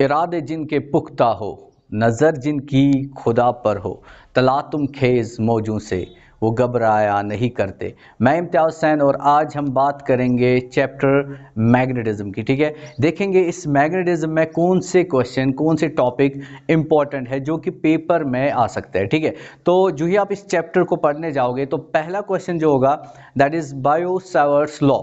इरादे जिनके पुख्ता हो, नज़र जिनकी खुदा पर हो, तला तुम खेज़ मौजों से, वो घबराया नहीं करते। मैं इम्तियाज़ हुसैन और आज हम बात करेंगे चैप्टर मैग्नेटिज्म की। ठीक है, देखेंगे इस मैग्नेटिज्म में कौन से क्वेश्चन, कौन से टॉपिक इंपॉर्टेंट है जो कि पेपर में आ सकते हैं। ठीक है, तो जो ही आप इस चैप्टर को पढ़ने जाओगे तो पहला क्वेश्चन जो होगा that is Biot Savart's law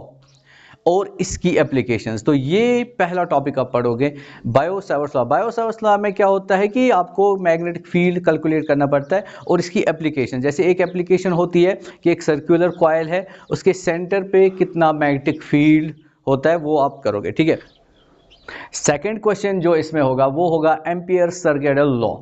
और इसकी एप्लीकेशंस। तो ये पहला टॉपिक आप पढ़ोगे, Biot Savart's law. Biot Savart's law में क्या होता है कि आपको मैग्नेटिक फील्ड कैलकुलेट करना पड़ता है और इसकी एप्लीकेशन, जैसे एक एप्लीकेशन होती है कि एक सर्कुलर कॉइल है, उसके सेंटर पे कितना मैग्नेटिक फील्ड होता है वो आप करोगे। ठीक है, सेकंड क्वेश्चन जो इसमें होगा वो होगा ampere circuital law.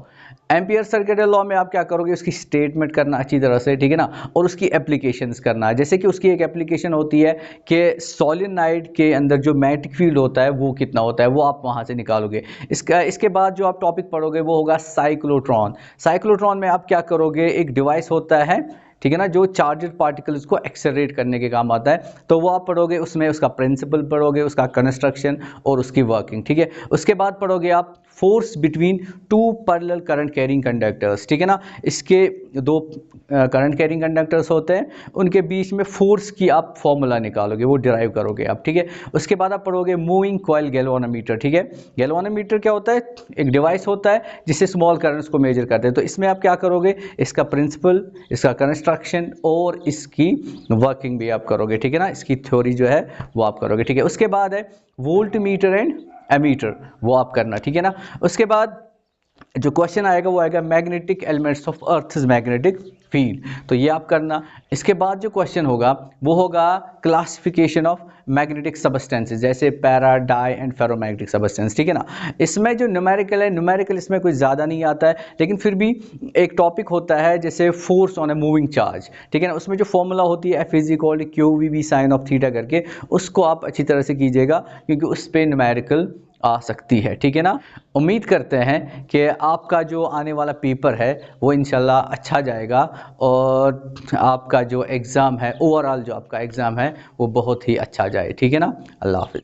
Ampere circuital law में आप क्या करोगे, उसकी स्टेटमेंट करना अच्छी तरह से, ठीक है ना, और उसकी एप्लीकेशंस करना है। जैसे कि उसकी एक एप्लीकेशन होती है कि सॉलिनॉइड के अंदर जो मैग्नेटिक फील्ड होता है वो कितना होता है, वो आप वहां से निकालोगे। इसके बाद जो आप टॉपिक पढ़ोगे वो होगा साइक्लोट्रॉन। साइक्लोट्रॉन में आप क्या करोगे, एक डिवाइस होता है, ठीक है ना, जो चार्जड पार्टिकल्स को एक्सेलरेट करने के काम आता है, तो वो आप पढ़ोगे, उसमें उसका प्रिंसिपल पढ़ोगे, उसका कंस्ट्रक्शन और उसकी वर्किंग। ठीक है, उसके बाद पढ़ोगे आप force between two parallel current carrying conductors. ठीक है ना, इसके दो करंट कैरिंग कंडक्टर्स होते हैं, उनके बीच में फोर्स की आप फॉर्मूला निकालोगे, वो डिराइव करोगे आप। ठीक है, उसके बाद आप पढ़ोगे मूविंग कॉइल गैल्वानोमीटर। ठीक है, गैल्वानोमीटर क्या होता है, एक डिवाइस होता है जिससे स्मॉल करंट्स को मेजर करते हैं। तो इसमें आप क्या करोगे, इसका प्रिंसिपल, इसका कंस्ट्रक्शन और इसकी वर्किंग भी आप करोगे। ठीक है ना, इसकी थ्योरी जो है वो आप करोगे। ठीक है, उसके बाद है वोल्ट मीटर एंड एमीटर, वो आप करना। ठीक है ना, उसके बाद जो क्वेश्चन आएगा वो आएगा magnetic elements of earth magnetic field, तो ये आप करना। इसके बाद जो क्वेश्चन होगा वो होगा क्लासिफिकेशन ऑफ मैग्नेटिक सबस्टेंसेस, जैसे para, dia and ferromagnetic substance. ठीक है ना, इसमें जो न्यूमेरिकल है, न्यूमेरिकल इसमें कुछ ज़्यादा नहीं आता है, लेकिन फिर भी एक टॉपिक होता है जैसे force on a moving charge. ठीक है ना, उसमें जो फॉर्मूला होती है F = QVB sin of theta करके, उसको आप अच्छी तरह से कीजिएगा क्योंकि उस पर न्यूमेरिकल आ सकती है। ठीक है ना, उम्मीद करते हैं कि आपका जो आने वाला पेपर है वो इंशाल्लाह अच्छा जाएगा और आपका जो एग्ज़ाम है, ओवरऑल जो आपका एग्ज़ाम है वो बहुत ही अच्छा जाए। ठीक है ना, अल्लाह हाफ़िज़।